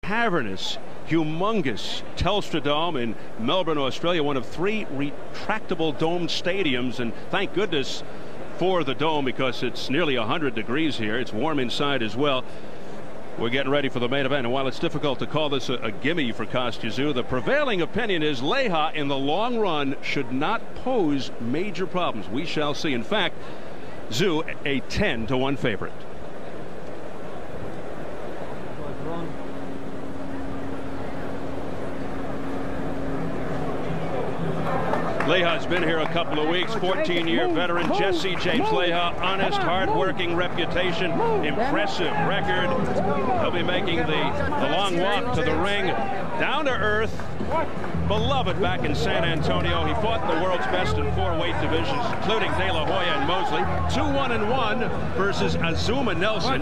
cavernous, humongous Telstra Dome in Melbourne, Australia, one of 3 retractable domed stadiums, and thank goodness for the dome because it's nearly 100 degrees here. It's warm inside as well. We're getting ready for the main event, and while it's difficult to call this a gimme for Kostya Tszyu, the prevailing opinion is Leija in the long run should not pose major problems. We shall see. In fact, Tszyu a 10-1 favorite. Leija's been here a couple of weeks. 14-year veteran Jesse James Leija, honest, hard-working reputation, impressive record. He'll be making the long walk to the ring, down to earth, beloved back in San Antonio. He fought the world's best in 4 weight divisions, including De La Hoya and Mosley. 2-1-1 versus Azuma Nelson.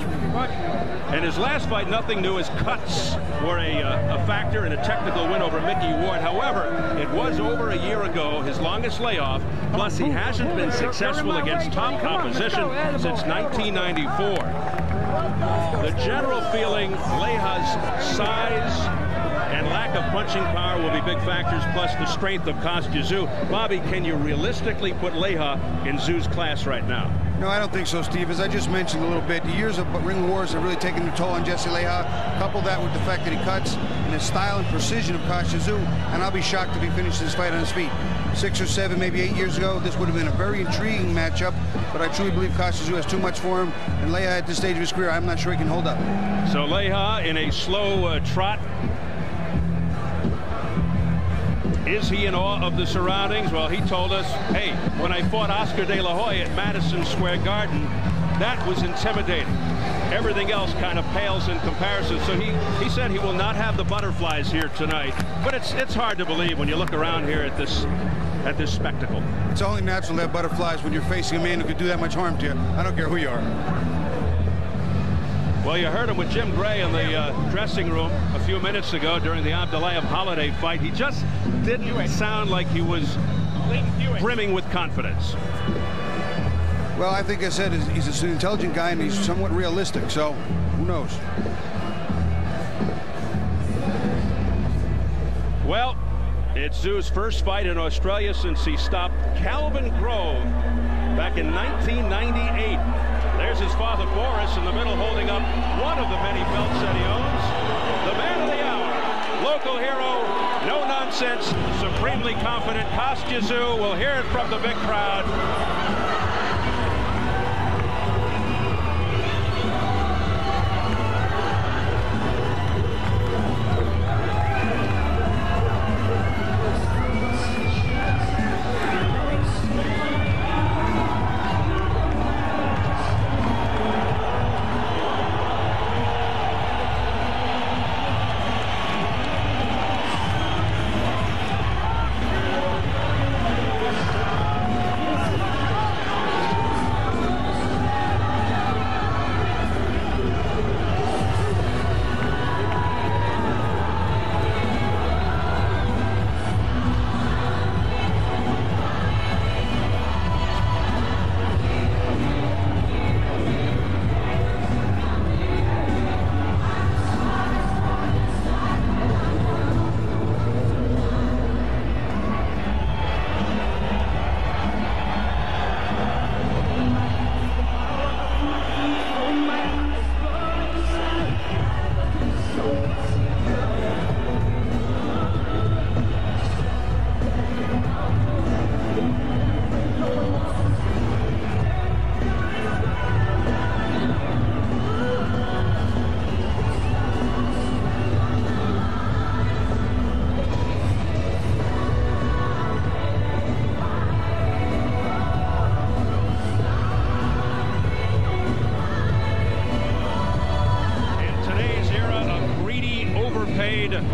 And his last fight, nothing new. His cuts were a factor in a technical win over Mickey Ward. However, it was over a year ago, his longest layoff. Plus, he hasn't been successful against top competition since 1994. The general feeling, Leija's size and lack of punching power will be big factors, plus the strength of Kostya Tszyu. Bobby, can you realistically put Leija in Tszyu's class right now? No, I don't think so, Steve. As I just mentioned a little bit, the years of ring wars have really taken a toll on Jesse Leija. Couple that with the fact that he cuts and the style and precision of Kostya Tszyu, and I'll be shocked if he finishes this fight on his feet. 6 or 7, maybe 8 years ago, this would have been a very intriguing matchup, but I truly believe Kostya Tszyu has too much for him, and Leija at this stage of his career, I'm not sure he can hold up. So Leija in a slow trot. Is he in awe of the surroundings? Well, he told us, hey, when I fought Oscar De La Hoya at Madison Square Garden, that was intimidating. Everything else kind of pales in comparison. So he said he will not have the butterflies here tonight. But it's hard to believe when you look around here at this spectacle. It's only natural to have butterflies when you're facing a man who could do that much harm to you. I don't care who you are. Well, you heard him with Jim Gray in the dressing room a few minutes ago during the Abdulayev Holiday fight. He just didn't sound like he was brimming with confidence. Well, I think I said he's an intelligent guy and he's somewhat realistic, so who knows? Well, it's Tszyu's first fight in Australia since he stopped Calvin Grove back in 1998. There's his father, Boris, in the middle, holding up one of the many belts that he owns. The man of the hour, local hero, no nonsense, supremely confident Kostya Tszyu. We'll hear it from the big crowd.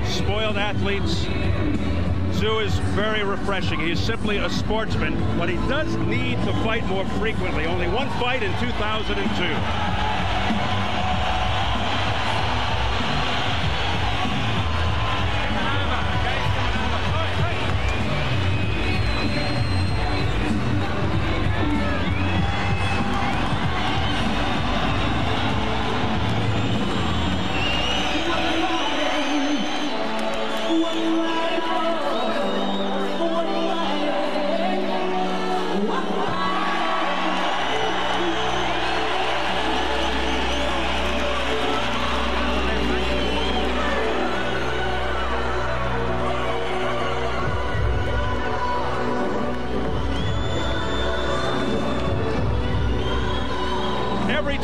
Spoiled athletes. Tszyu is very refreshing. He's simply a sportsman, but he does need to fight more frequently. Only one fight in 2002.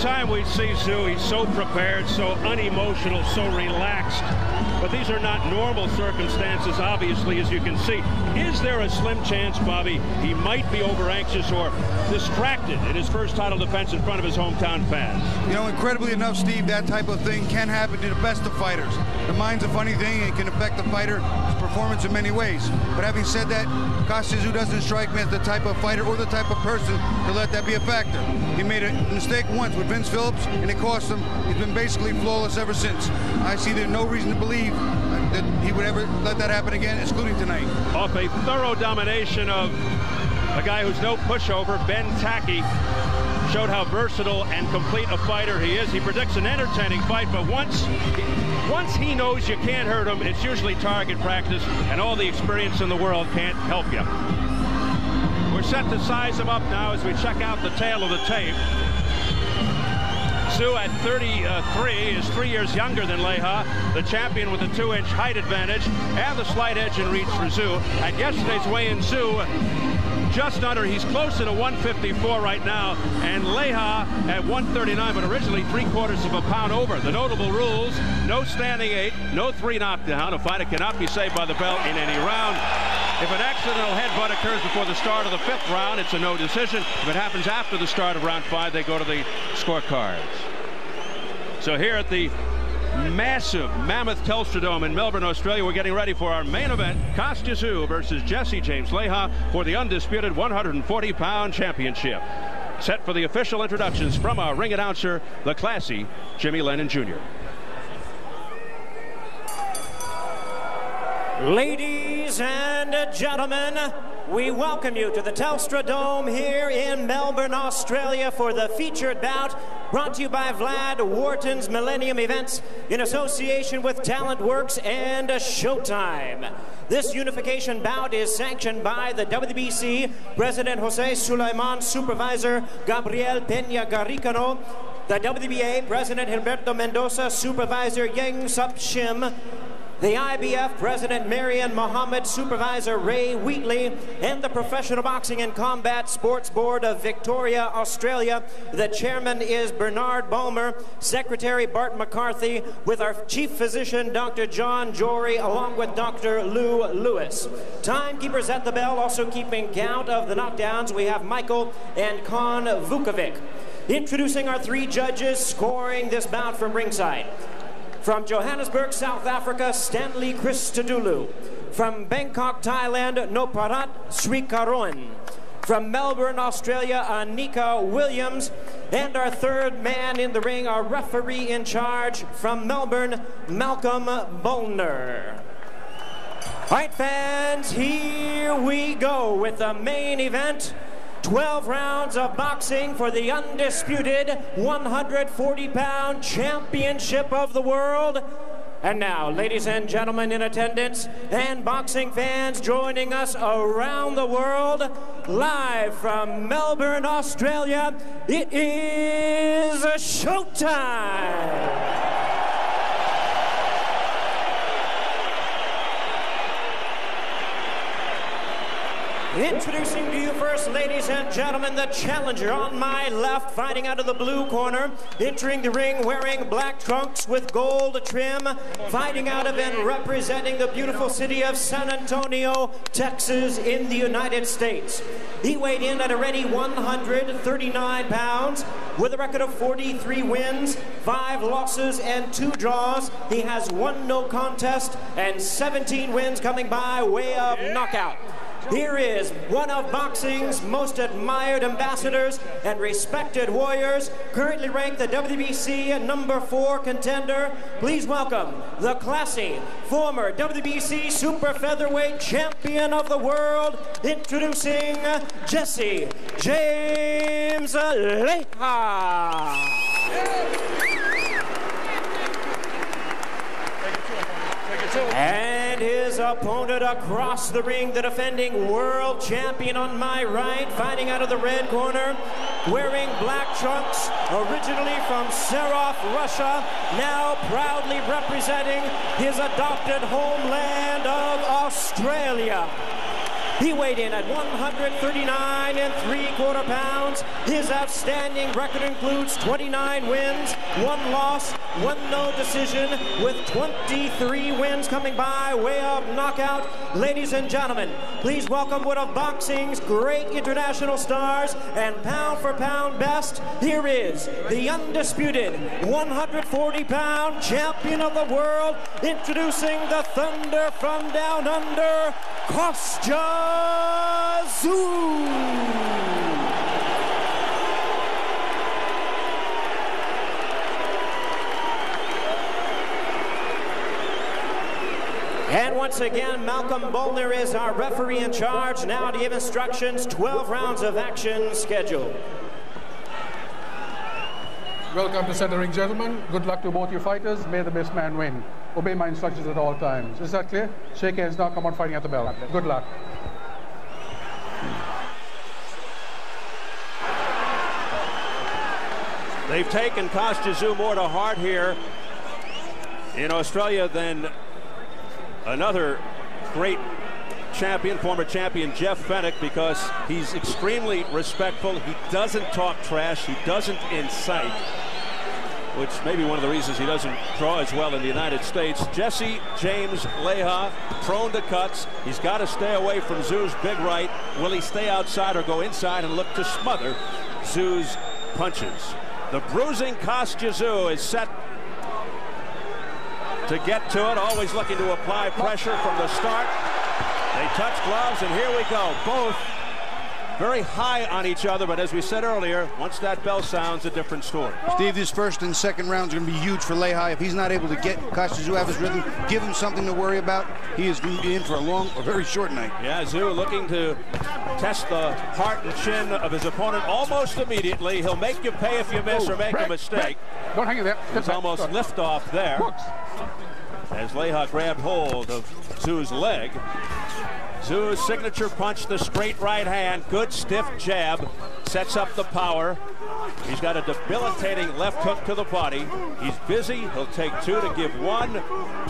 time we see Tszyu, he's so prepared, so unemotional, so relaxed. But these are not normal circumstances, obviously, as you can see. Is there a slim chance, Bobby, he might be over-anxious or distracted in his first title defense in front of his hometown fans? You know, incredibly enough, Steve, that type of thing can happen to the best of fighters. The mind's a funny thing, and it can affect the fighter's performance in many ways. But having said that, Kostya Tszyu doesn't strike me as the type of fighter or the type of person to let that be a factor. He made a mistake once with Vince Phillips, and it cost him. He's been basically flawless ever since. I see there's no reason to believe that he would ever let that happen again, excluding tonight. Off a thorough domination of a guy who's no pushover, Ben Tacky, showed how versatile and complete a fighter he is. He predicts an entertaining fight, but once he knows you can't hurt him, it's usually target practice, and all the experience in the world can't help you. We're set to size him up now as we check out the tail of the tape. Tszyu at 33 is 3 years younger than Leija, the champion with a 2-inch height advantage and the slight edge in reach for Tszyu. At yesterday's weigh-in, Tszyu just under, he's closer to 154 right now, and Leija at 139, but originally 3/4 of a pound over. The notable rules: no standing 8, no 3 knockdown. A fighter cannot be saved by the bell in any round. If an accidental headbutt occurs before the start of the 5th round, it's a no decision. If it happens after the start of round 5, they go to the scorecards. So here at the massive Mammoth Telstra Dome in Melbourne, Australia, we're getting ready for our main event, Kostya Tszyu versus Jesse James Leija for the undisputed 140-pound championship. Set for the official introductions from our ring announcer, the classy Jimmy Lennon Jr. Ladies and gentlemen, we welcome you to the Telstra Dome here in Melbourne, Australia for the featured bout brought to you by Vlad Wharton's Millennium Events in association with Talent Works and Showtime. This unification bout is sanctioned by the WBC President Jose Sulaiman, Supervisor Gabriel Peña Garicano, the WBA President Gilberto Mendoza, Supervisor Yang Sup Shim, the IBF President Marian Mohammed, Supervisor Ray Wheatley, and the Professional Boxing and Combat Sports Board of Victoria, Australia. The chairman is Bernard Balmer, Secretary Bart McCarthy, with our Chief Physician Dr. John Jory, along with Dr. Lou Lewis. Timekeepers at the bell, also keeping count of the knockdowns, we have Michael and Kon Vukovic. Introducing our 3 judges scoring this bout from ringside. From Johannesburg, South Africa, Stanley Christodoulou. From Bangkok, Thailand, Noparat Srikaroen. From Melbourne, Australia, Anika Williams. And our 3rd man in the ring, our referee in charge from Melbourne, Malcolm Bolner. All right, fans, here we go with the main event. 12 rounds of boxing for the undisputed 140-pound championship of the world. And now, ladies and gentlemen in attendance and boxing fans joining us around the world, live from Melbourne, Australia, it is showtime! Introducing to you first, ladies and gentlemen, the challenger on my left, fighting out of the blue corner, entering the ring wearing black trunks with gold trim, fighting out of and representing the beautiful city of San Antonio, Texas in the United States. He weighed in at a ready 139 pounds with a record of 43 wins, 5 losses, and 2 draws. He has 1 no contest and 17 wins coming by way of knockout. Here is one of boxing's most admired ambassadors and respected warriors, currently ranked the WBC number 4 contender. Please welcome the classy former WBC super featherweight champion of the world, introducing Jesse James Leija. And his opponent across the ring, the defending world champion on my right, fighting out of the red corner, wearing black trunks, originally from Sarov, Russia, now proudly representing his adopted homeland of Australia. He weighed in at 139 3/4 pounds. His outstanding record includes 29 wins, 1 loss, 1 no decision, with 23 wins coming by way of knockout. Ladies and gentlemen, please welcome one of boxing's great international stars and pound-for-pound best. Here is the undisputed 140-pound champion of the world, introducing the Thunder from down under, Kostya Tszyu. And once again, Malcolm Bolner is our referee in charge. Now to give instructions, 12 rounds of action scheduled. Welcome to center ring, gentlemen. Good luck to both your fighters. May the best man win. Obey my instructions at all times. Is that clear? Shake hands now. Come on, fighting at the bell. Good luck. They've taken Kostya Tszyu more to heart here in Australia than another great champion, former champion Jeff Fenech, because he's extremely respectful. He doesn't talk trash. He doesn't incite, which may be one of the reasons he doesn't draw as well in the United States. Jesse James Leija, prone to cuts. He's got to stay away from Tszyu's big right. Will he stay outside or go inside and look to smother Tszyu's punches? The bruising Kostya Tszyu is set to get to it, always looking to apply pressure from the start. They touch gloves, and here we go. Both very high on each other, but as we said earlier, once that bell sounds, a different story. Steve, this first and second rounds are going to be huge for Leija. If he's not able to get Kostya Tszyu out of his rhythm, give him something to worry about, he is going to be in for a very short night. Yeah, Tszyu looking to test the heart and chin of his opponent almost immediately. He'll make you pay if you miss or make a mistake. Don't hang in there. It's almost liftoff there as Leija grabbed hold of Tszyu's leg. Tszyu's signature punch, the straight right hand, good stiff jab, sets up the power. He's got a debilitating left hook to the body. He's busy, he'll take 2 to give 1,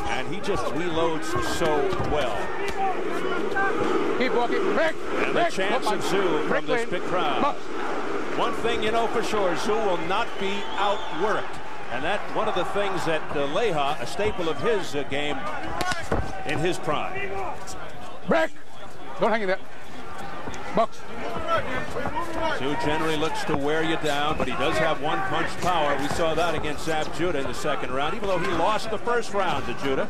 and he just reloads so well. Keep walking. And the chants of Tszyu from this big crowd. One thing you know for sure, Tszyu will not be outworked. And that's one of the things that Leija, a staple of his game in his prime. Break! Don't hang in there. Box. Tszyu generally looks to wear you down, but he does have one punch power. We saw that against Zab Judah in the second round, even though he lost the first round to Judah.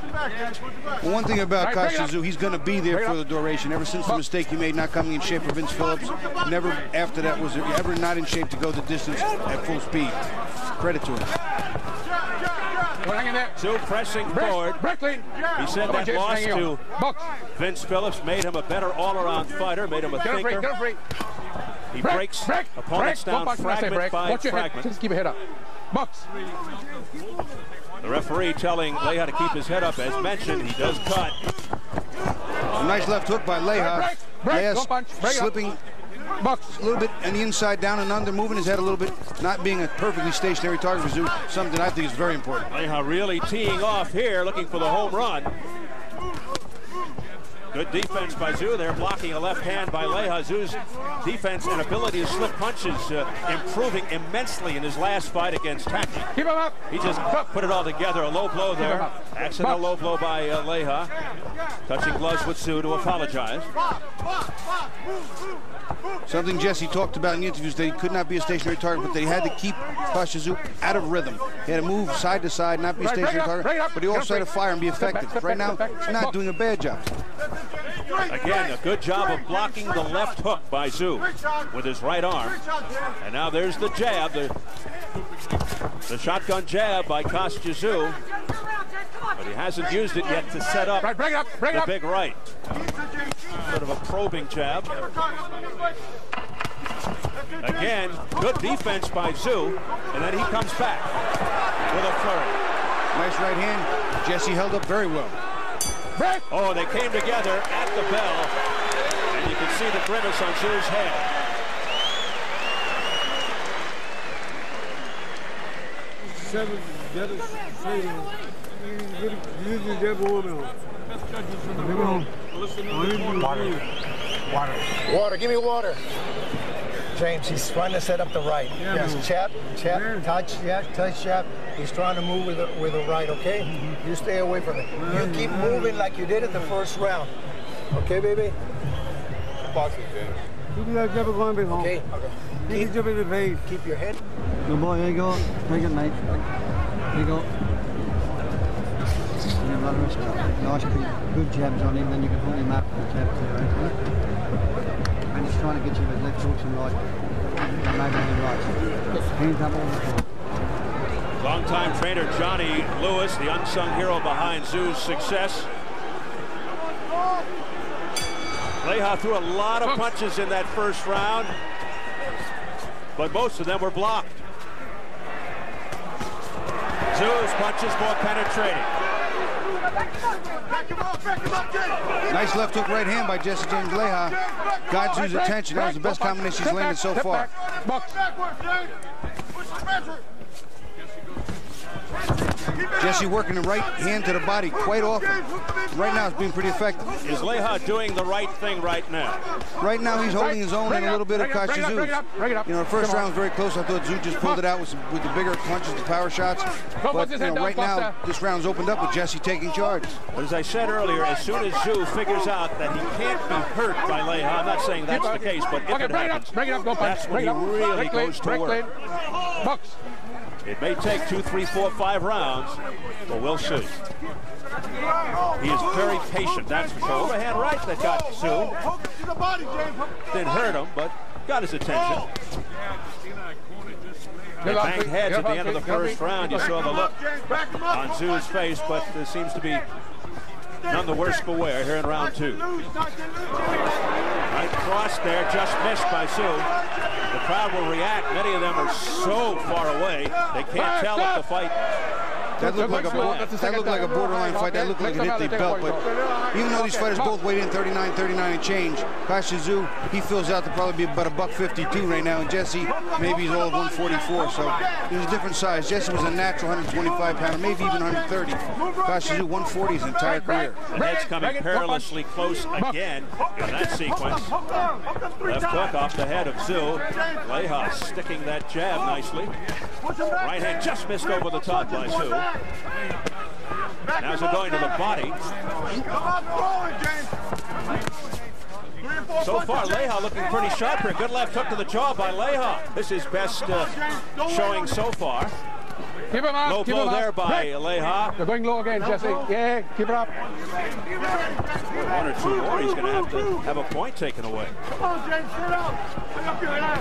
Well, one thing about Kostya Tszyu, he's going to be there for the duration. Ever since the mistake he made not coming in shape for Vince Phillips, never after that was ever not in shape to go the distance at full speed. Credit to him. Tszyu pressing forward. He said that loss to Vince Phillips made him a better all-around fighter, made him a thinker. He breaks opponents down fragment by fragment. Just keep your head up. Box. The referee telling Leija to keep his head up. As mentioned, he does cut. A nice left hook by Leija. Leija slipping a little bit on the inside, down and under, moving his head a little bit, not being a perfectly stationary target for Tszyu, something I think is very important. Leija really teeing off here, looking for the home run. Good defense by Tszyu there, blocking a left hand by Leija. Tszyu's defense and ability to slip punches improving immensely in his last fight against Taki. Keep him up. He just put it all together. A low blow there. Accidental low blow by Leija. Touching gloves with Tszyu to apologize. Something Jesse talked about in the interviews, that he could not be a stationary target, but that he had to keep Kostya Tszyu out of rhythm. He had to move side to side, not be a stationary target, but he also had to fire and be effective. Right now, he's not doing a bad job. Again, a good job of blocking the left hook by Tszyu with his right arm. And now there's the jab, the shotgun jab by Kostya Tszyu. But he hasn't used it yet to set up the big right. Sort of a probing jab. Again, good defense by Tszyu, and then he comes back with a flurry. Nice right hand. Jesse held up very well. Oh, they came together at the bell, and you can see the grimace on Tszyu's head. Water. Water. Give me water. James, he's trying to set up the right. Yeah, yes, chap, touch, touch, chap. He's trying to move with the right, okay? You stay away from it. You keep moving like you did in the first round. Okay, baby? Boxing, James. Okay. Keep your head. Good boy, here you go. Take it, mate. Here you go. Nice, good jabs on him, then you can hold him up with the jabs there, right? And he's trying to get you with left hooks and right. Maybe on the right. Hands up all the time. Longtime trainer Johnny Lewis, the unsung hero behind Tszyu's success. Leija threw a lot of punches in that first round, but most of them were blocked. Tszyu's punches more penetrating. Nice left hook right hand by Jesse James Leija. Got Tszyu's attention. That was the best combination he's landed so far. Jesse working the right hand to the body quite often. Right now it's being pretty effective. Is Leija doing the right thing right now? Right now he's holding his own and a little bit of Kostya Tszyu. You know, the first round was very close. I thought Tszyu just pulled it out with the bigger punches, the power shots. But you know, right now this round's opened up with Jesse taking charge. But as I said earlier, as soon as Tszyu figures out that he can't be hurt by Leija, I'm not saying that's the case, but if it happens, that's when he really goes to work. It may take 2, 3, 4, 5 rounds, but we'll see. He is very patient, that's for sure. Overhand right that got Tszyu. Didn't hurt him, but got his attention. They banged heads at the end of the first round. You saw the look on Tszyu's face, but there seems to be none the worse for wear here in round 2. Right cross there, just missed by Tszyu. The crowd will react. Many of them are so far away, they can't tell if the fight. That looked like a borderline fight. That looked like it hit the belt. But even though these fighters both weighed in 39 and change, Kostya Tszyu, he fills out to probably be about $152 right now, and Jesse maybe he's all of 144. So he was a different size. Jesse was a natural 125 pounder, maybe even 130. Kostya Tszyu 140 his entire career. The head's coming perilously close again in that sequence. Left hook off the head of Tszyu. Leija sticking that jab nicely. Right hand just missed over the top by Tszyu. Now as they're going to the body. So far, Leija looking pretty sharp here. Good left hook to the jaw by Leija. This is best showing so far. Keep him up. Low blow there by Leija. They're going low again, Jesse. Yeah, keep it up. 1 or 2 more, he's going to have a point taken away. Come on, James, straight out. Pick up your head.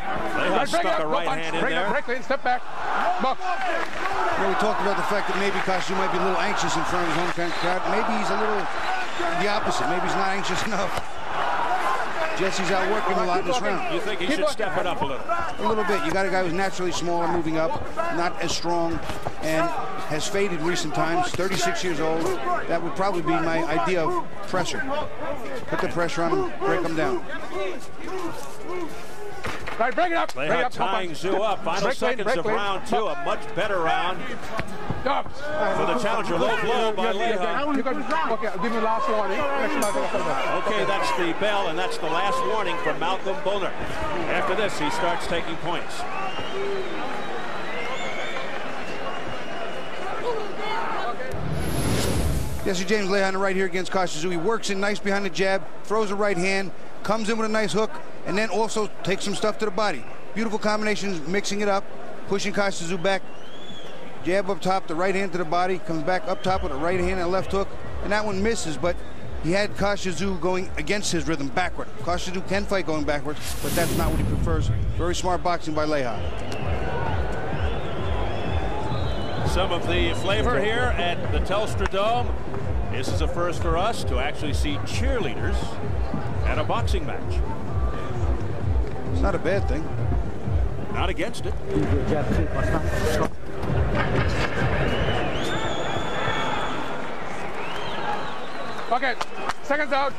Leija stuck a right hand in there. Break in, step back. Box. You know, we talked about the fact that maybe Kostya might be a little anxious in front of his home crowd. Maybe he's a little the opposite. Maybe he's not anxious enough. Jesse's out working a lot in this round. You think he should step it up a little? A little bit. You got a guy who's naturally smaller, moving up, not as strong, and has faded in recent times. 36 years old. That would probably be my idea of pressure. Put the pressure on him, break him down. Right, break it up. Leija tying Tszyu up. Final seconds of round 2. A much better round for the challenger. Low blow by Leija. Okay, give me the last warning. Okay, that's the bell, and that's the last warning from Malcolm Bullner. After this, he starts taking points. Jesse James Leija on the right here against Kostya Tszyu. He works in nice behind the jab, throws a right hand, comes in with a nice hook, and then also takes some stuff to the body. Beautiful combinations, mixing it up, pushing Kostya Tszyu back. Jab up top, the right hand to the body, comes back up top with a right hand and a left hook, and that one misses, but he had Kostya Tszyu going against his rhythm backward. Kostya Tszyu can fight going backwards, but that's not what he prefers. Very smart boxing by Leija. Some of the flavor here at the Telstra Dome. This is a first for us to actually see cheerleaders at a boxing match. It's not a bad thing. Not against it. Okay, seconds out.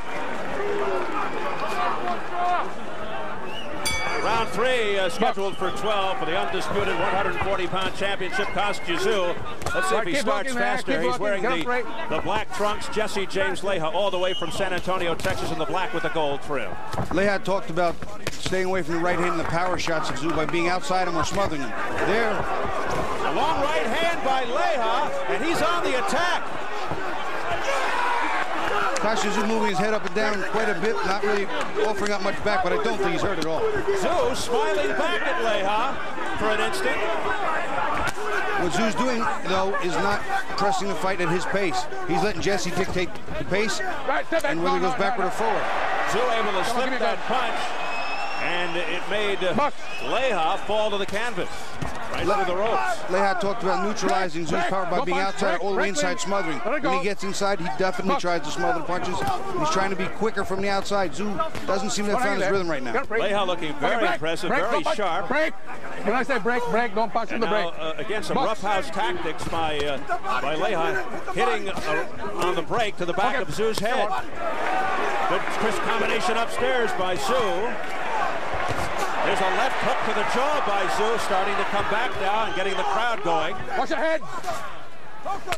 Round 3 scheduled for 12 for the undisputed 140-pound championship, Kostya Tszyu. Let's see if he starts faster. He's wearing the black trunks. Jesse James Leija, all the way from San Antonio, Texas, in the black with the gold trim. Leija talked about staying away from the right hand and the power shots of Tszyu by being outside him or smothering him. There. A long right hand by Leija, and he's on the attack. Kostya Tszyu moving his head up and down quite a bit, not really offering up much back, but I don't think he's hurt at all. Tszyu smiling back at Leija for an instant. What Tszyu's doing, though, is not pressing the fight at his pace. He's letting Jesse dictate the pace and whether he goes backward or forward. Tszyu able to slip that punch, and it made Leija fall to the canvas. Right through the ropes. Leija talked about neutralizing Tszyu's power by being outside all the way inside smothering. When he gets inside, he definitely tries to smother the punches. He's trying to be quicker from the outside. Tszyu doesn't seem to have found his rhythm right now. Leija looking very impressive, very sharp. Break. When I say break, break, don't punch in the break. Again, some roughhouse tactics by Leija, hitting on the break to the back of Tszyu's head. Good crisp combination upstairs by Tszyu. There's a left hook to the jaw by Tszyu, starting to come back now and getting the crowd going. Watch your head.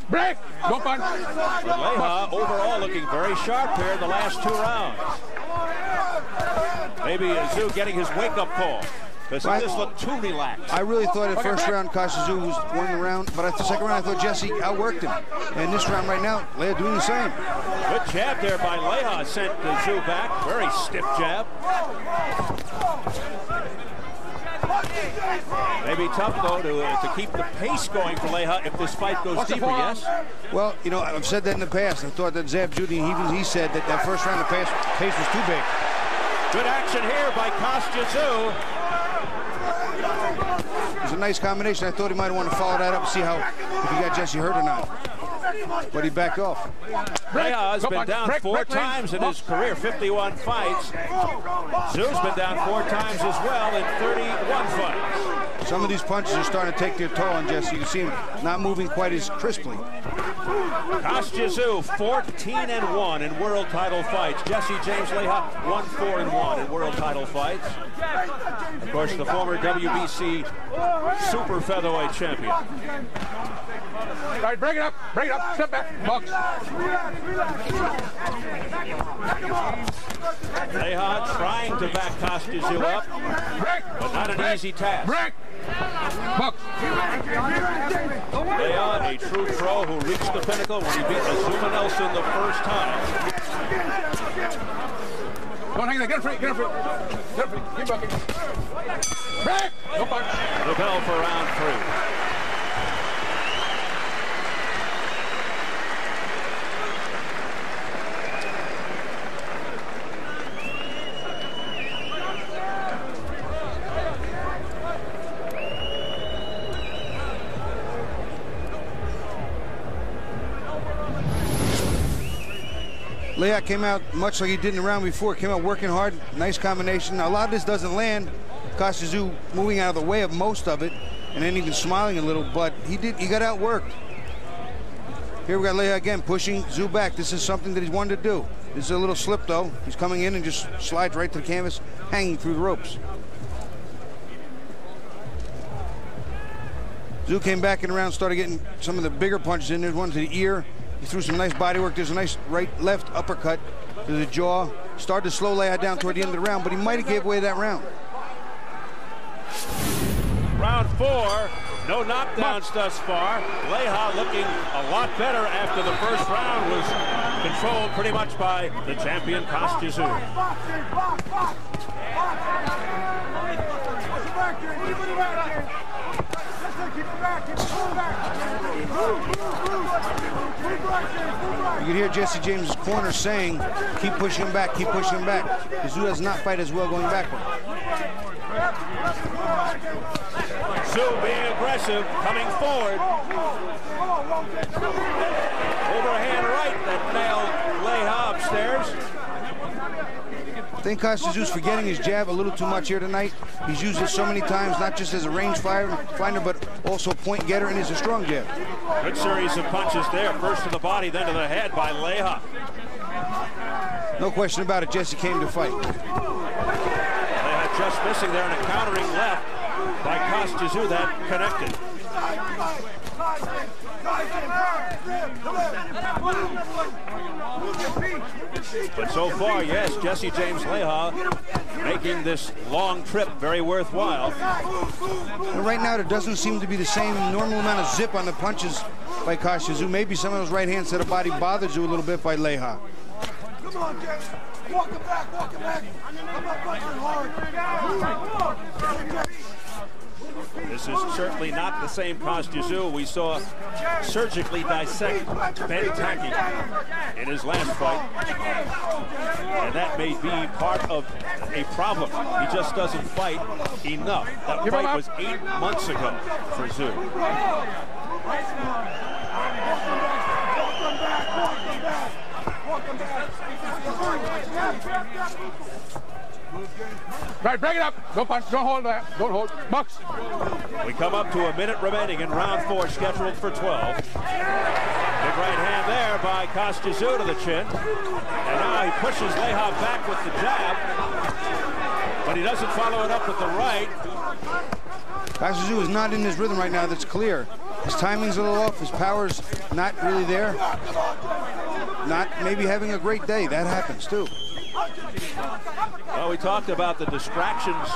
Break. Don't punch. But Leija overall looking very sharp here in the last 2 rounds. Maybe Tszyu getting his wake-up call, because he just looked too relaxed. I really thought in the first round Kostya Tszyu was winning the round, but at the second round I thought Jesse outworked him. And this round right now, Leija doing the same. Good jab there by Leija, sent Tszyu back. Very stiff jab. Maybe tough, though, to keep the pace going for Leija if this fight goes deeper, yes? Well, you know, I've said that in the past. I thought that Zab Judy, he said that first round the pace was too big. Good action here by Kostya Tszyu. It was a nice combination. I thought he might want to follow that up and see if he got Jesse hurt or not. But he backed off. Leija has been down 4 times in his career, 51 fights. Tszyu's been down 4 times as well in 31 fights. Some of these punches are starting to take their toll on Jesse. You can see him not moving quite as crisply. Kostya Tszyu, 14-1 in world title fights. Jesse James Leija, 1-4-1 in world title fights. Of course, the former WBC super featherweight champion. All right, break it up, step back, box. Leija trying to back Kostya Tszyu up, but not an easy task. Break. Box. Leija, a true pro who reached the pinnacle when he beat Azuma Nelson the first time. Don't hang there, get him free, keep bucking. Break! No punch. The bell for round 3. Leija came out much like he did in the round before. Came out working hard. Nice combination. A lot of this doesn't land. Kostya Tszyu moving out of the way of most of it, and then even smiling a little. But he got outworked. Here we got Leija again pushing Tszyu back. This is something that he's wanted to do. This is a little slip though. He's coming in and just slides right to the canvas, hanging through the ropes. Tszyu came back in the round, started getting some of the bigger punches in. There's one to the ear. He threw some nice body work. There's a nice right-left uppercut to the jaw. Started to slow Leija down toward the end of the round, but he might have gave away that round. Round 4, no knockdowns thus far. Leija looking a lot better after the first round was controlled pretty much by the champion Kostya Tszyu. You can hear Jesse James' corner saying, keep pushing him back, keep pushing him back. Tszyu does not fight as well going backward. Tszyu being aggressive, coming forward. Overhand right that nailed Leija upstairs. I think Kostya Tszyu's forgetting his jab a little too much here tonight. He's used it so many times, not just as a range finder, but also a point getter, and he's a strong jab. Good series of punches there. First to the body, then to the head by Leija. No question about it, Jesse came to fight. Leija just missing there, and a countering left by Kostya Tszyu that connected. But so far, yes, Jesse James Leija making this long trip very worthwhile. And right now, there doesn't seem to be the same normal amount of zip on the punches by Kostya Tszyu. Maybe some of those right hands to the body bothers you a little bit by Leija. Come on, James. Walk him back, walk him back. I'm not punching hard. This is certainly not the same Kostya Tszyu we saw surgically dissect Ben Taki in his last fight. And that may be part of a problem. He just doesn't fight enough. That fight was 8 months ago for Tszyu. Right, break it up. Don't punch, don't hold that. Don't hold. Box. We come up to a minute remaining in round 4, scheduled for 12. Big right hand there by Kostya Tszyu to the chin. And now he pushes Leija back with the jab. But he doesn't follow it up with the right. Kostya Tszyu is not in his rhythm right now, that's clear. His timing's a little off, his power's not really there. Not maybe having a great day, that happens too. Well, we talked about the distractions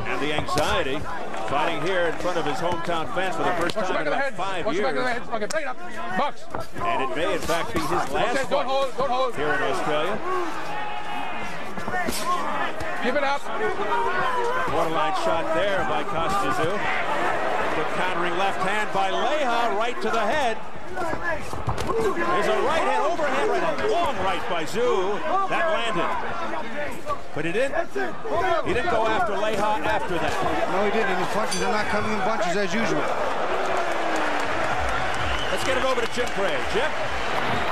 and the anxiety fighting here in front of his hometown fans for the first time in about 5 years. Okay, break it up. Box. And it may, in fact, be his last fight don't hold. here in Australia. Give it up. Borderline shot there by Kostya Tszyu. Good countering left hand by Leija, right to the head. There's a right hand, overhand right, a long right by Tszyu. That landed. But he didn't go after Leija after that. No, he didn't. His punches are not coming in bunches as usual. Let's get it over to Jim Craig. Jim?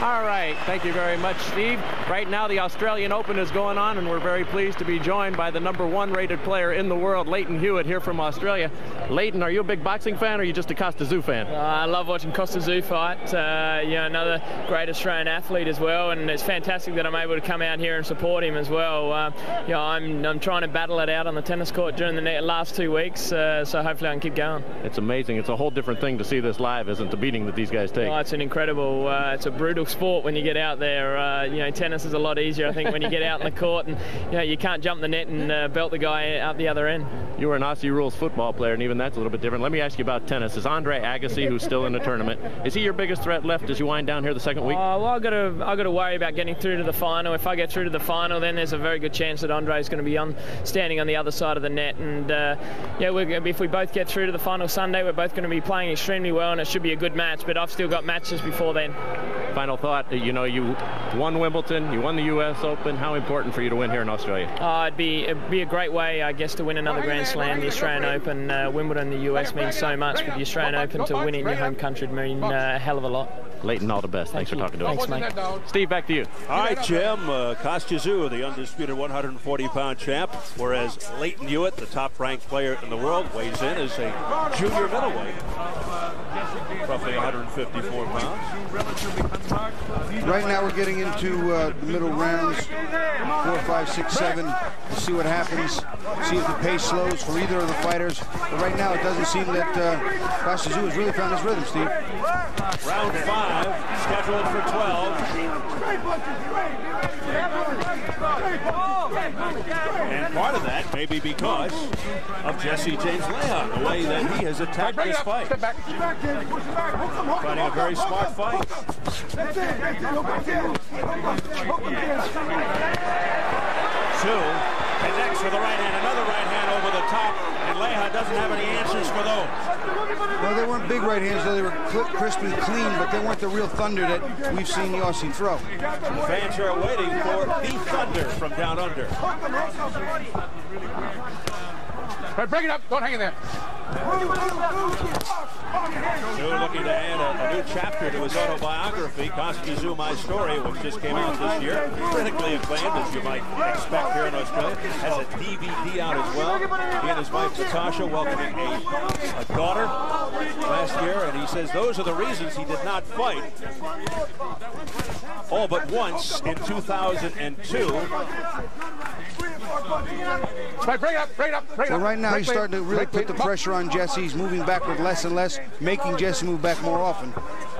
All right, thank you very much, Steve. Right now, the Australian Open is going on, and we're very pleased to be joined by the #1 rated player in the world, Lleyton Hewitt, here from Australia. Lleyton, are you a big boxing fan, or are you just a Kostya Tszyu fan? I love watching Kostya Tszyu fight. You know, another great Australian athlete as well, and it's fantastic that I'm able to come out here and support him as well. You know, I'm trying to battle it out on the tennis court during the last 2 weeks, so hopefully I can keep going. It's amazing. It's a whole different thing to see this live, isn't the beating that these guys take? Oh, it's an incredible, it's a brutal sport when you get out there. You know, tennis is a lot easier, I think, when you get out in the court, and you know, you can't jump the net and belt the guy out the other end. You were an Aussie rules football player, and even that's a little bit different. Let me ask you about tennis. Is Andre Agassi, who's still in the tournament, is he your biggest threat left as you wind down here the second week? Well, I've got to worry about getting through to the final. If I get through to the final, then there's a very good chance that Andre is going to be standing on the other side of the net. And yeah, if we both get through to the final Sunday, we're both going to be playing extremely well, and it should be a good match. But I've still got matches before then. Final thought, you know, you won Wimbledon, you won the U.S. Open. How important for you to win here in Australia? It'd be a great way, I guess, to win another Grand Slam. The Australian Open, Wimbledon, the U.S. means so much, but the Australian Open to win in your home country would mean a hell of a lot. Lleyton, all the best. Thanks for talking to us. Thanks, mate. Steve, back to you. All right, Jim. Kostya Tszyu, the undisputed 140-pound champ, whereas Lleyton Hewitt, the top-ranked player in the world, weighs in as a junior middleweight, roughly 154 pounds. Right now we're getting into the middle rounds, 4, 5, 6, 7. We'll see what happens. See if the pace slows for either of the fighters. But right now it doesn't seem that Kostya Tszyu has really found his rhythm, Steve. Round 5, scheduled for 12. And part of that may be because of Jesse James Leija, the way that he has attacked this fight. Fighting a very smart fight. Tszyu connects with the right hand, another right hand over the top, and Leija doesn't have any answers for those. Well, they weren't big right hands, though. They were crisp and clean, but they weren't the real thunder that we've seen the Aussie throw. The fans are waiting for the thunder from down under. Right, break it up. Don't hang in there. Tszyu looking to add a new chapter to his autobiography, Kostya Tszyu, My Story, which just came out this year. Critically acclaimed, as you might expect here in Australia. Has a DVD out as well. He and his wife Natasha welcoming a daughter last year, and he says those are the reasons he did not fight. All but once in 2002. So right now he's starting to really put the pressure on Jesse. He's moving backward less and less, making Jesse move back more often.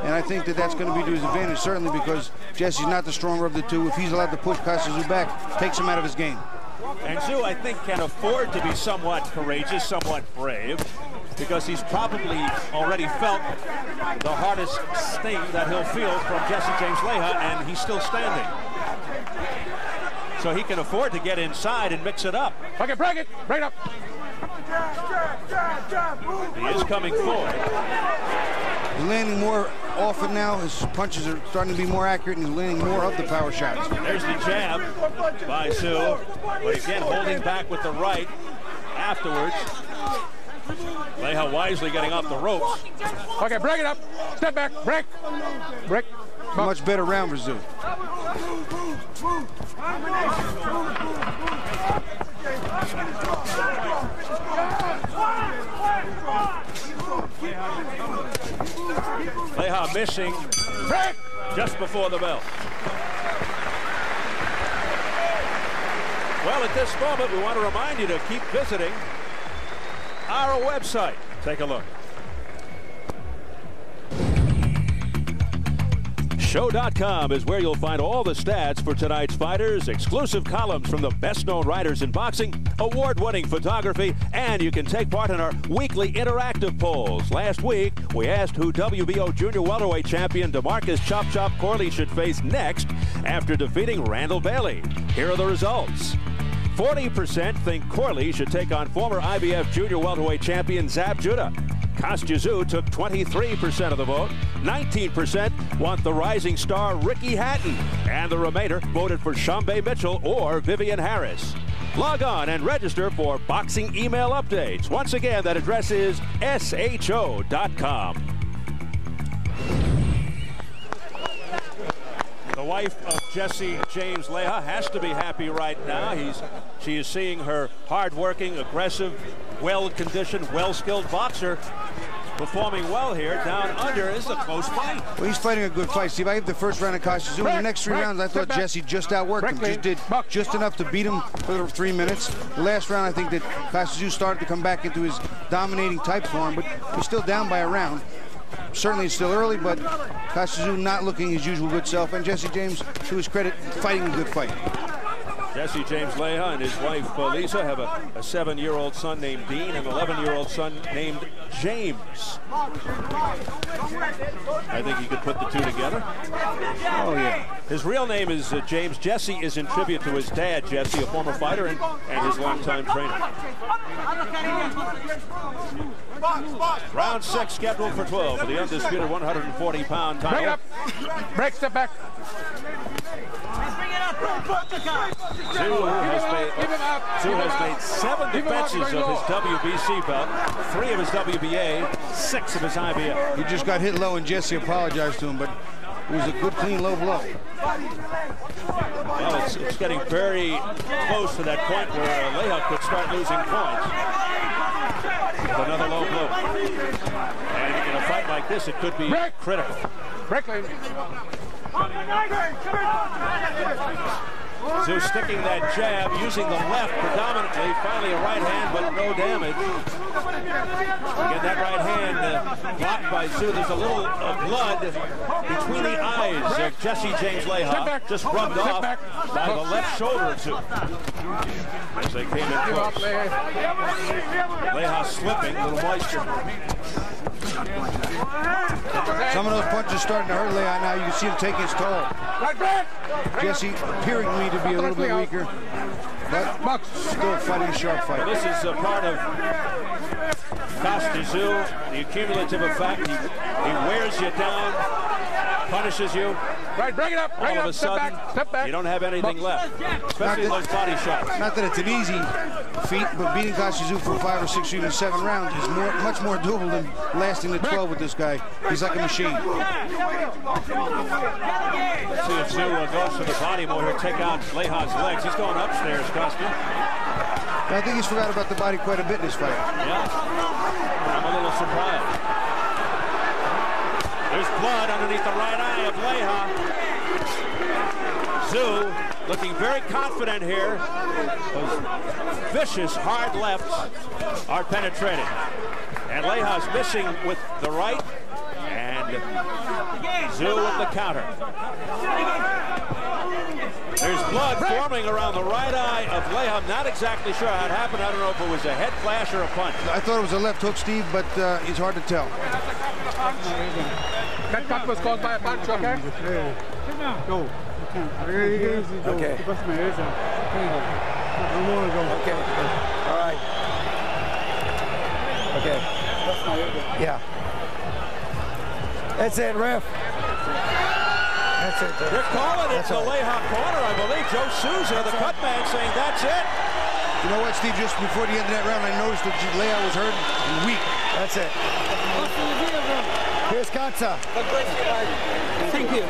And I think that that's going to be to his advantage, certainly because Jesse's not the stronger of the two. If he's allowed to push Kostya Tszyu back, takes him out of his game. And Tszyu, I think, can afford to be somewhat courageous, somewhat brave, because he's probably already felt the hardest sting that he'll feel from Jesse James Leija, and he's still standing. So he can afford to get inside and mix it up. Okay, break it up. He is coming forward. He's landing more often now. His punches are starting to be more accurate, and he's landing more of the power shots. There's the jab by Tszyu, but again holding back with the right afterwards. Leija wisely getting off the ropes. Okay, break it up. Step back, break. Much better round for Tszyu. Leija missing just before the bell. Well, at this moment, we want to remind you to keep visiting our website. Take a look. Show.com is where you'll find all the stats for tonight's fighters, exclusive columns from the best-known writers in boxing, award-winning photography, and you can take part in our weekly interactive polls. Last week, we asked who WBO junior welterweight champion DeMarcus Chop Chop Corley should face next after defeating Randall Bailey. Here are the results. 40% think Corley should take on former IBF junior welterweight champion Zab Judah. Kostya Tszyu took 23% of the vote. 19% want the rising star Ricky Hatton. And the remainder voted for Shambe Mitchell or Vivian Harris. Log on and register for boxing email updates. Once again, that address is sho.com. The wife of Jesse James Leija has to be happy right now. She is seeing her hard-working, aggressive, well-conditioned, well-skilled boxer performing well here. Down under is a close fight. Well, he's fighting a good fight, Steve. I gave the first round of Kostya Tszyu. In the next 3 rounds, I thought Jesse just outworked him. Just did just enough to beat him for the 3 minutes. The last round, I think that Kostya Tszyu started to come back into his dominating type form, but he's still down by a round. Certainly it's still early, but Kostya Tszyu not looking his usual good self, and Jesse James, to his credit, fighting a good fight. Jesse James Leija and his wife Lisa have a 7-year-old son named Dean and an 11-year-old son named James. I think you could put the two together. Oh, yeah. His real name is James. Jesse is in tribute to his dad, Jesse, a former fighter and his longtime trainer. Round 6 scheduled for 12 for the undisputed 140-pound title. Break it up. Break, step back. Tszyu has made 7 defenses of his WBC belt, 3 of his WBA, 6 of his IBF. He just got hit low, and Jesse apologized to him, but it was a good, clean, low blow. Well, it's getting very close to that point where Leija could start losing points with another low blow. And in a fight like this, it could be critical. Break lane. Tszyu sticking that jab, using the left predominantly, finally a right hand, but no damage. Again, that right hand blocked by Tszyu. There's a little blood between the eyes of Jesse James Leija, just rubbed off by the left shoulder of Tszyu. As they came in close. Leija slipping, a little moisture. Some of those punches starting to hurt Leija now. You can see him taking his toll. Jesse appearing to me to be a little bit weaker, but still fighting a sharp fight. Well, this is a part of Kostya Tszyu, the accumulative effect. He wears you down, punishes you, Right, bring it up. Bring All it of up. a sudden, Step back. you don't have anything left, especially those body shots. Not that it's an easy feat, but beating Kostya Tszyu for 5 or 6 or even 7 rounds is much more doable than lasting the 12 with this guy. He's like a machine. Let's see if Tszyu goes for the body more here, take out Leija's legs. He's going upstairs, Kostya. I think he's forgot about the body quite a bit in this fight. Yeah, I'm a little surprised. There's blood underneath the right eye of Leija. Tszyu looking very confident here. Those vicious, hard lefts are penetrating. And Leija's missing with the right, and Tszyu with the counter. There's blood forming around the right eye of Leija. I'm not exactly sure how it happened. I don't know if it was a head clash or a punch. I thought it was a left hook, Steve, but it's hard to tell. That cut was caused by a punch, okay? Go. Okay. Okay. All right. Okay. Yeah. That's it, ref. That's it. They're calling it the Leija corner, I believe. Joe Souza, the cut man, saying that's it. You know what, Steve? Just before the end of that round, I noticed that Leija was hurt and weak. That's it. Here's Kostya. Thank you.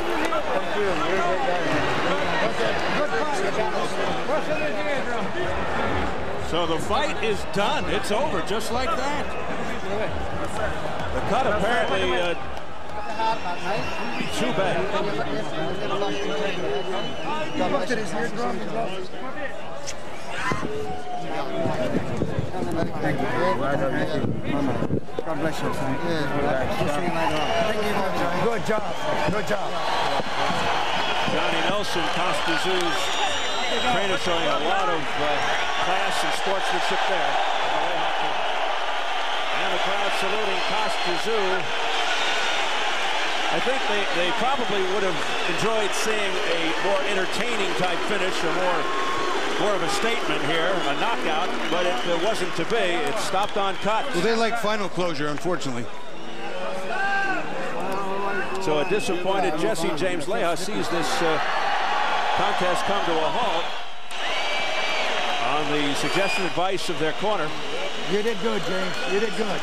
So the fight is done. It's over just like that. The cut apparently too bad. Thank you. God bless you. Good job. Good job. Johnny Nelson, Kostya Tszyu trainer, showing a lot of class and sportsmanship there. And the crowd saluting Kostya Tszyu. I think they probably would have enjoyed seeing a more entertaining type finish, or more of a statement here, a knockout, but it wasn't to be. It stopped on cut. Well, they like final closure, unfortunately. So a disappointed Jesse James Leija sees this contest come to a halt on the suggested advice of their corner. You did good, James. You did good.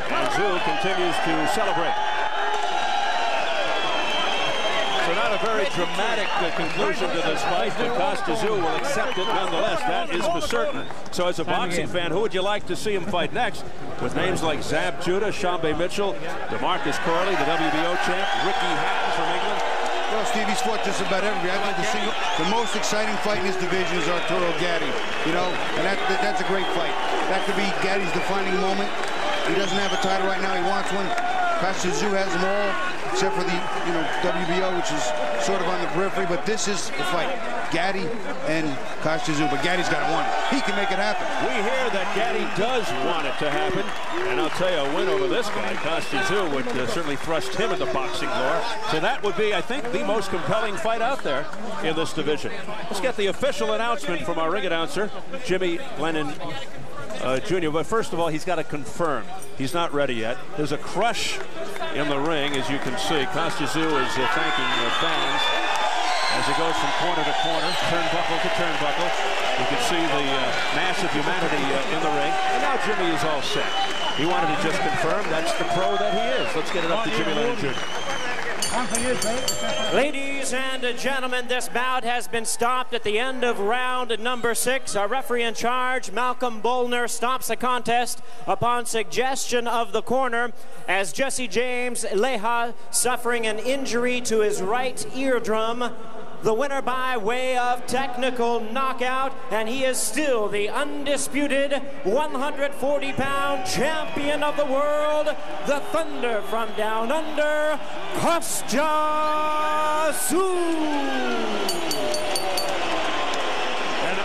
And Tszyu continues to celebrate. So not a very dramatic conclusion to this fight, but Kostya Tszyu will accept it nonetheless. That is for certain. So as a boxing fan, who would you like to see him fight next? With names like Zab Judah, Shambe Mitchell, DeMarcus Corley, the WBO champ, Ricky Hatton from England. Well, Steve, he's fought just about everybody. I think the most exciting fight in this division is Arturo Gatti. You know, and that's a great fight. That could be Gatti's defining moment. He doesn't have a title right now. He wants one. Kostya Tszyu has them all, except for the WBO, which is sort of on the periphery. But this is the fight: Gatti and Kostya Tszyu. But Gatti's got to want it. He can make it happen. We hear that Gatti does want it to happen, and I'll tell you, a win over this guy, Kostya Tszyu, would certainly thrust him into boxing lore. So that would be, I think, the most compelling fight out there in this division. Let's get the official announcement from our ring announcer, Jimmy Lennon Jr. But first of all, he's got to confirm. He's not ready yet. There's a crush in the ring, as you can see. Kostya Tszyu is thanking the fans as he goes from corner to corner, turnbuckle to turnbuckle. You can see the mass of humanity in the ring. And now Jimmy is all set. He wanted to just confirm that's the pro that he is. Let's get it up to Jimmy Lennon Jr. Ladies and gentlemen, this bout has been stopped at the end of round number 6. Our referee in charge, Malcolm Bolner, stops the contest upon suggestion of the corner as Jesse James Leija, suffering an injury to his right eardrum. The winner by way of technical knockout, and he is still the undisputed 140-pound champion of the world, the Thunder from down under, Kostya Tszyu. And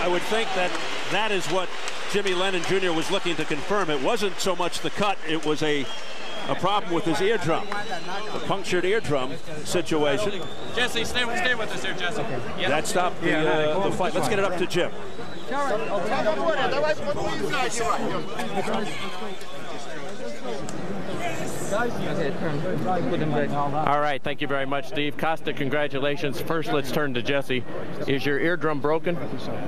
I would think that is what Jimmy Lennon Jr. was looking to confirm. It wasn't so much the cut, it was a problem with his eardrum, a punctured eardrum situation. Jesse, stay with us here, Jesse. Yeah. That stopped the fight. Let's get it up to Jim. All right, thank you very much, Steve. Kostya, congratulations. First, let's turn to Jesse. Is your eardrum broken?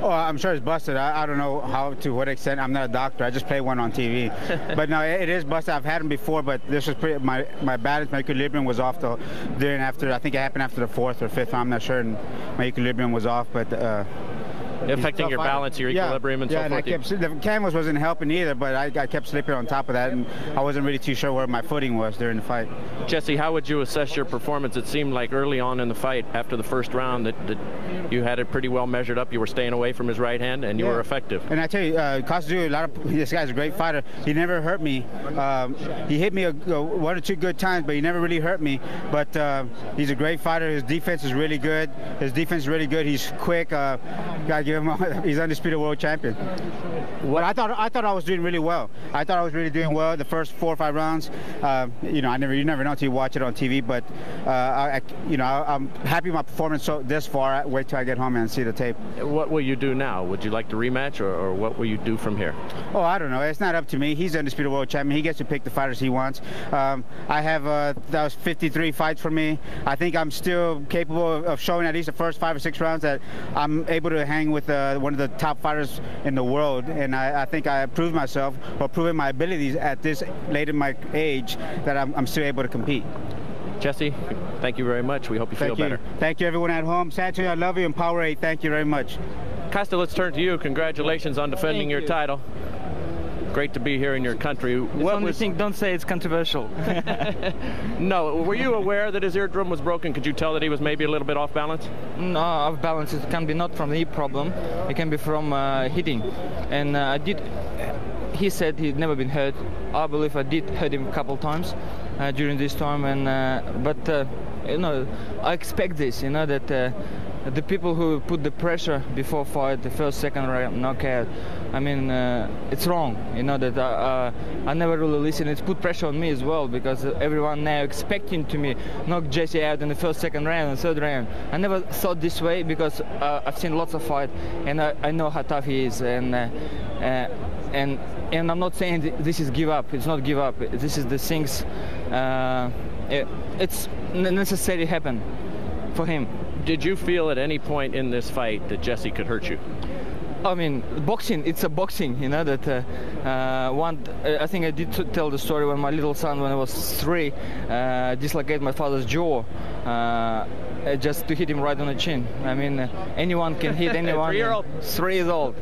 Oh, I'm sure it's busted. I don't know how, to what extent. I'm not a doctor. I just play one on TV. But no, it is busted. I've had them before, but this was pretty, my balance, my equilibrium was off during after. I think it happened after the 4th or 5th. I'm not sure. And my equilibrium was off, but. Affecting your balance, your equilibrium, and so forth. Yeah, and the canvas wasn't helping either, but I kept slipping on top of that, and I wasn't really too sure where my footing was during the fight. Jesse, how would you assess your performance? It seemed like early on in the fight, after the first round, that you had it pretty well measured up. You were staying away from his right hand, and you were effective. And I tell you, Kostya Tszyu, this guy's a great fighter. He never hurt me. He hit me 1 or 2 good times, but he never really hurt me. But he's a great fighter. His defense is really good. He's quick. Gotta give him. He's undisputed world champion. But I thought I was doing really well. I thought I was really doing well the first 4 or 5 rounds. You never know until you watch it on TV. But I'm happy with my performance this far. I wait till I get home and see the tape. What will you do now? Would you like to rematch, or what will you do from here? Oh, I don't know. It's not up to me. He's undisputed world champion. He gets to pick the fighters he wants. I have that was 53 fights for me. I think I'm still capable of showing at least the first 5 or 6 rounds that I'm able to hang with one of the top fighters in the world, and I think I proved myself, or proven my abilities at this late in my age, that I'm still able to compete. Jesse, thank you very much. We hope you feel better. Thank you, everyone at home. Sancho, I love you, and Power 8, thank you very much. Kostya, let's turn to you. Congratulations on defending your title. Great to be here in your country. Don't say it's controversial. No, were you aware that his eardrum was broken? Could you tell that he was maybe a little bit off balance? No, off balance. It can be not from the hip problem. It can be from hitting. And he said he'd never been hurt. I believe I did hurt him a couple times during this time. And but I expect this. That. The people who put the pressure before fight, the first, second round knockout, I mean, it's wrong. That I never really listen. It's put pressure on me as well, because everyone now expecting to me knock Jesse out in the first, second round and third round. I never thought this way, because I've seen lots of fight, and I know how tough he is. And I'm not saying this is give up. It's not give up. This is the things. It's necessary happen for him. Did you feel at any point in this fight that Jesse could hurt you? I mean, boxing, it's a boxing, that I think I did tell the story when my little son, when I was 3, dislocated my father's jaw just to hit him right on the chin. I mean, anyone can hit anyone. 3-year-old? 3 years old.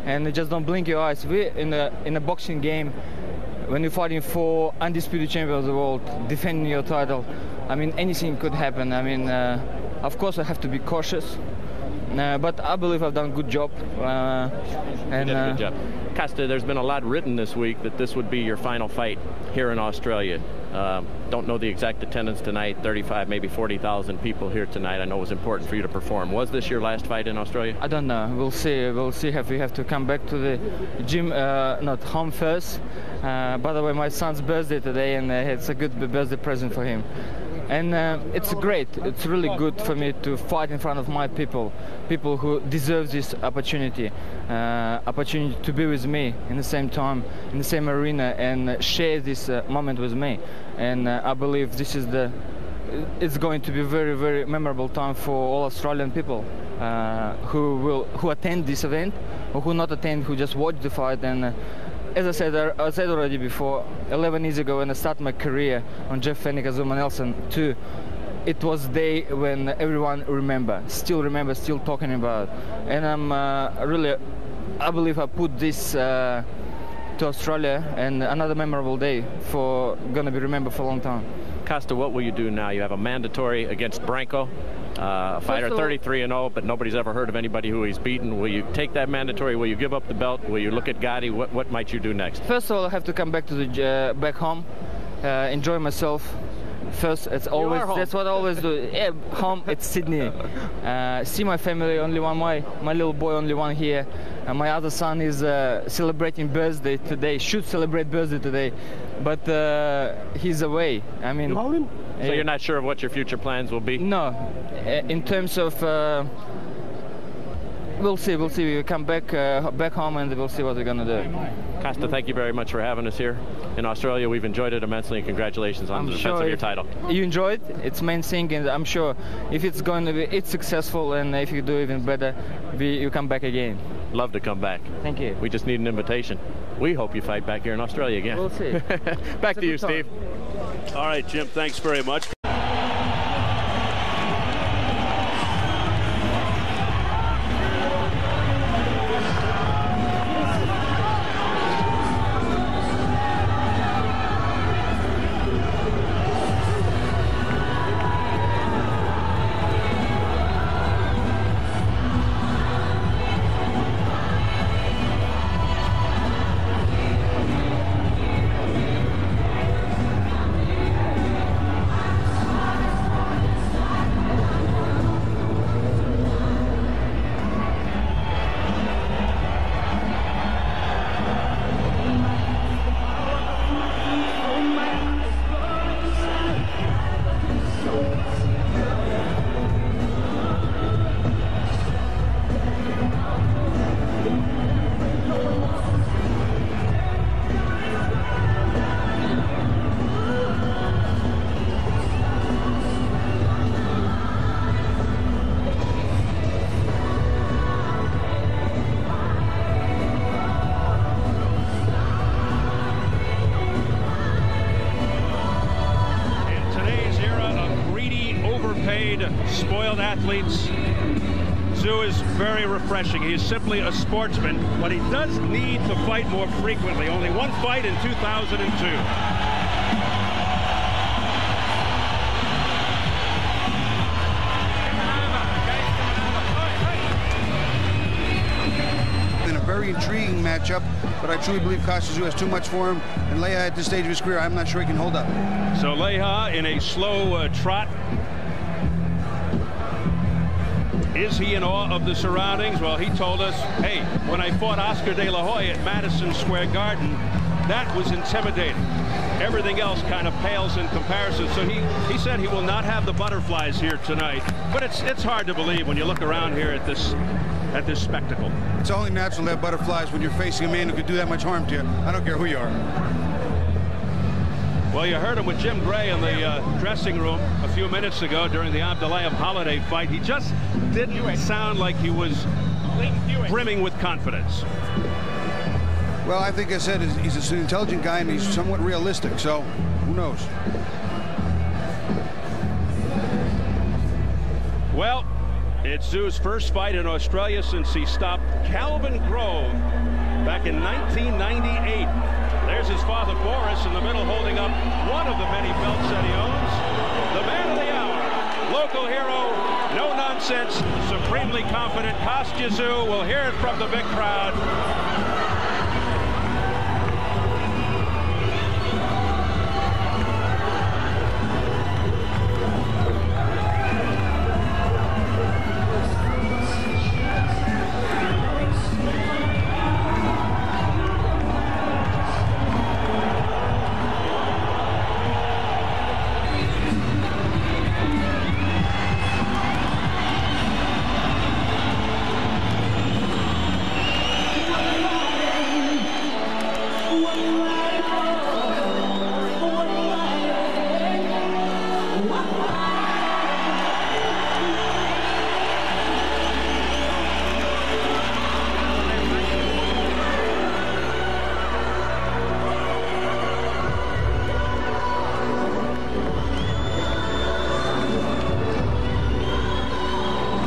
And just don't blink your eyes. We in a boxing game, when you're fighting for undisputed champion of the world, defending your title, I mean, anything could happen. I mean, of course, I have to be cautious, but I believe I've done a good job. You did a good job. Kostya, there's been a lot written this week that this would be your final fight here in Australia. Don't know the exact attendance tonight, 35, maybe 40,000 people here tonight. I know it was important for you to perform. Was this your last fight in Australia? I don't know. We'll see. We'll see if we have to come back to the gym, not home first. By the way, my son's birthday today, and it's a good birthday present for him. And it's great. It's really good for me to fight in front of my people who deserve this opportunity to be with me in the same time, in the same arena, and share this moment with me. And I believe this is it's going to be a very, very memorable time for all Australian people who attend this event, or who not attend, who just watch the fight. And as I said already before, 11 years ago when I started my career on Jeff Fennick, Azuma Nelson 2, it was the day when everyone still talking about. And I believe I put this to Australia, and another memorable day gonna be remembered for a long time. Kostya, what will you do now? You have a mandatory against Branko, a fighter 33-0, but nobody's ever heard of anybody who he's beaten. Will you take that mandatory? Will you give up the belt? Will you look at Gotti? What might you do next? First of all, I have to come back to back home, enjoy myself. First, that's what I always do. Yeah, home, it's Sydney. See my family, only one, my little boy, only one here. My other son is celebrating birthday today, should celebrate birthday today, but he's away. I mean, so you're not sure of what your future plans will be? No, in terms of we'll see. We'll see. We'll come back home and we'll see what we're gonna do. Kostya, thank you very much for having us here in Australia. We've enjoyed it immensely, and congratulations on the defense of your title. You enjoyed it. It's main thing, and I'm sure if it's going to be successful, and if you do even better, you come back again. Love to come back. Thank you. We just need an invitation. We hope you fight back here in Australia again. We'll see. Back to you, Steve. All right, Jim, thanks very much. Spoiled athletes. Tszyu is very refreshing. He is simply a sportsman, but he does need to fight more frequently. Only one fight in 2002. Very intriguing matchup, but I truly believe Kostya Tszyu has too much for him, and Leija at this stage of his career, I'm not sure he can hold up. So Leija in a slow trot. Is he in awe of the surroundings? Well, he told us, hey, when I fought Oscar De La Hoya at Madison Square Garden, that was intimidating. Everything else kind of pales in comparison. So he said he will not have the butterflies here tonight. But it's hard to believe when you look around here at this spectacle. It's only natural to have butterflies when you're facing a man who could do that much harm to you. I don't care who you are. Well, you heard him with Jim Gray in the dressing room a few minutes ago during the Abdulayev Holiday fight. He just didn't sound like he was brimming with confidence. Well, I think I said he's an intelligent guy and he's somewhat realistic, so who knows? Well, it's Tszyu's first fight in Australia since he stopped Calvin Grove back in 1998. There's his father, Boris, in the middle, holding up one of the many belts that he owns. The man of the hour, local hero, no nonsense, supremely confident Kostya Tszyu. We'll hear it from the big crowd.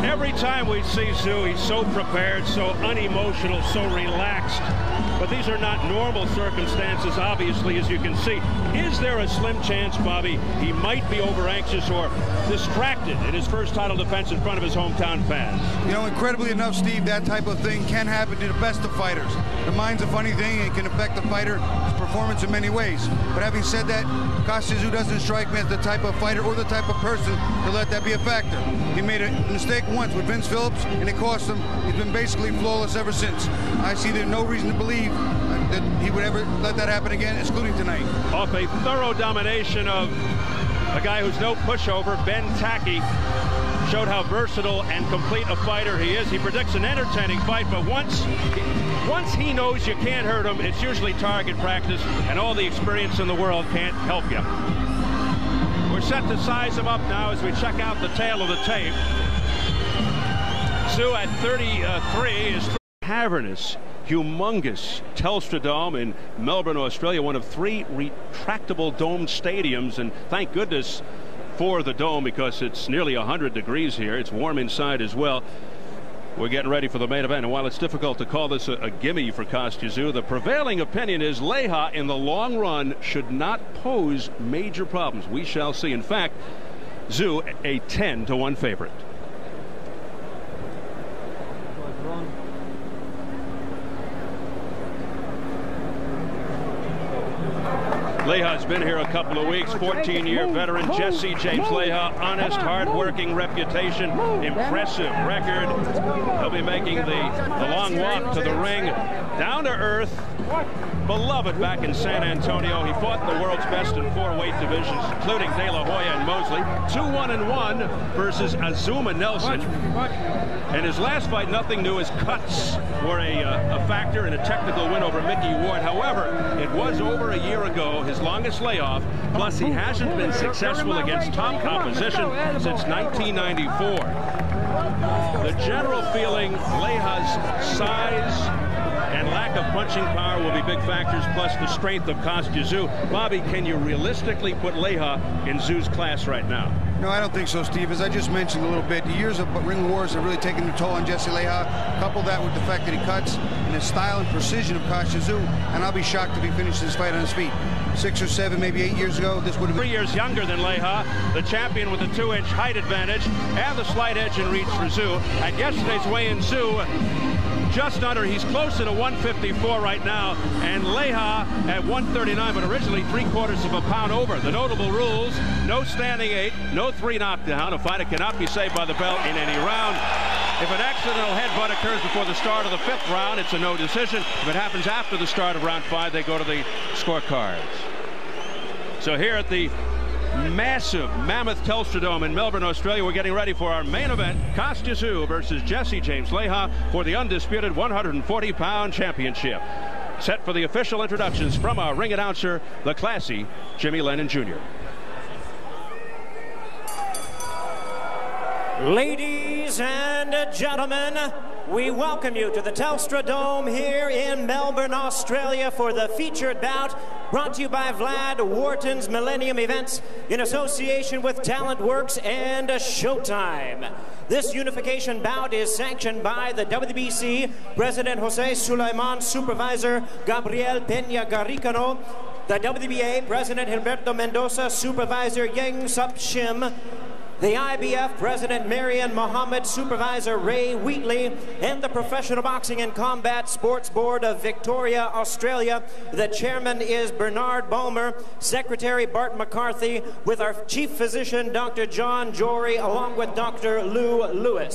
Every time we see Tszyu, he's so prepared, so unemotional, so relaxed. But these are not normal circumstances, obviously, as you can see. Is there a slim chance, Bobby, he might be over-anxious or distracted in his first title defense in front of his hometown fans? You know, incredibly enough, Steve, that type of thing can happen to the best of fighters. The mind's a funny thing. It can affect the fighter's performance in many ways. But having said that, Kostya Tszyu doesn't strike me as the type of fighter or the type of person to let that be a factor. He made a mistake once with Vince Phillips, and it cost him. He's been basically flawless ever since. I see there's no reason to believe that he would ever let that happen again, excluding tonight. Off a thorough domination of a guy who's no pushover, Ben Tacky, showed how versatile and complete a fighter he is. He predicts an entertaining fight, but once he knows you can't hurt him, it's usually target practice, and all the experience in the world can't help you. We're set to size him up now as we check out the tail of the tape. Tszyu at 33 is cavernous, humongous Telstra Dome in Melbourne, Australia, one of 3 retractable domed stadiums, and thank goodness for the dome because it's nearly 100 degrees here. It's warm inside as well. We're getting ready for the main event, and while it's difficult to call this a gimme for Kostya Tszyu, the prevailing opinion is Leija in the long run should not pose major problems. We shall see. In fact, Tszyu a 10-1 favorite. Leija's been here a couple of weeks. 14-year veteran Jesse James Leija, honest, hard-working reputation, impressive record. He'll be making the long walk to the ring, down to earth, beloved back in San Antonio. He fought the world's best in 4 weight divisions, including De La Hoya and Mosley. 2-1-1 versus Azuma Nelson. And his last fight, nothing new. His cuts were a factor in a technical win over Mickey Ward. However, it was over a year ago, his longest layoff. Plus, he hasn't been successful against top competition since 1994. The general feeling, Leija's size and lack of punching power will be big factors, plus the strength of Kostya Tszyu. Bobby, can you realistically put Leija in Tszyu's class right now? No, I don't think so, Steve. As I just mentioned a little bit, the years of ring wars have really taken their toll on Jesse Leija. Couple that with the fact that he cuts and the style and precision of Kostya Tszyu, and I'll be shocked if he finishes this fight on his feet. 6 or 7, maybe 8 years ago, this would have been 3 years younger than Leija, the champion with a 2-inch height advantage and the slight edge in reach for Tszyu. At yesterday's weigh-in, Tszyu just under, he's closer to 154 right now, and Leija at 139, but originally 3/4 of a pound over. The notable rules: no standing 8, no 3 knockdown. A fighter cannot be saved by the belt in any round. If an accidental headbutt occurs before the start of the 5th round, it's a no decision. If it happens after the start of round 5, they go to the scorecards. So here at the massive mammoth Telstra Dome in Melbourne, Australia, we're getting ready for our main event, Kostya Tszyu versus Jesse James Leija for the undisputed 140-pound championship. Set for the official introductions from our ring announcer, the classy Jimmy Lennon Jr. Ladies and gentlemen, we welcome you to the Telstra Dome here in Melbourne, Australia for the featured bout brought to you by Vlad Wharton's Millennium Events in association with TalentWorks and Showtime. This unification bout is sanctioned by the WBC President Jose Sulaiman, Supervisor Gabriel Peña Garicano, the WBA President Gilberto Mendoza, Supervisor Yeng Sup Shim, the IBF President Marian Mohammed, Supervisor Ray Wheatley, and the Professional Boxing and Combat Sports Board of Victoria, Australia. The chairman is Bernard Balmer, Secretary Bart McCarthy, with our Chief Physician Dr. John Jory, along with Dr. Lou Lewis.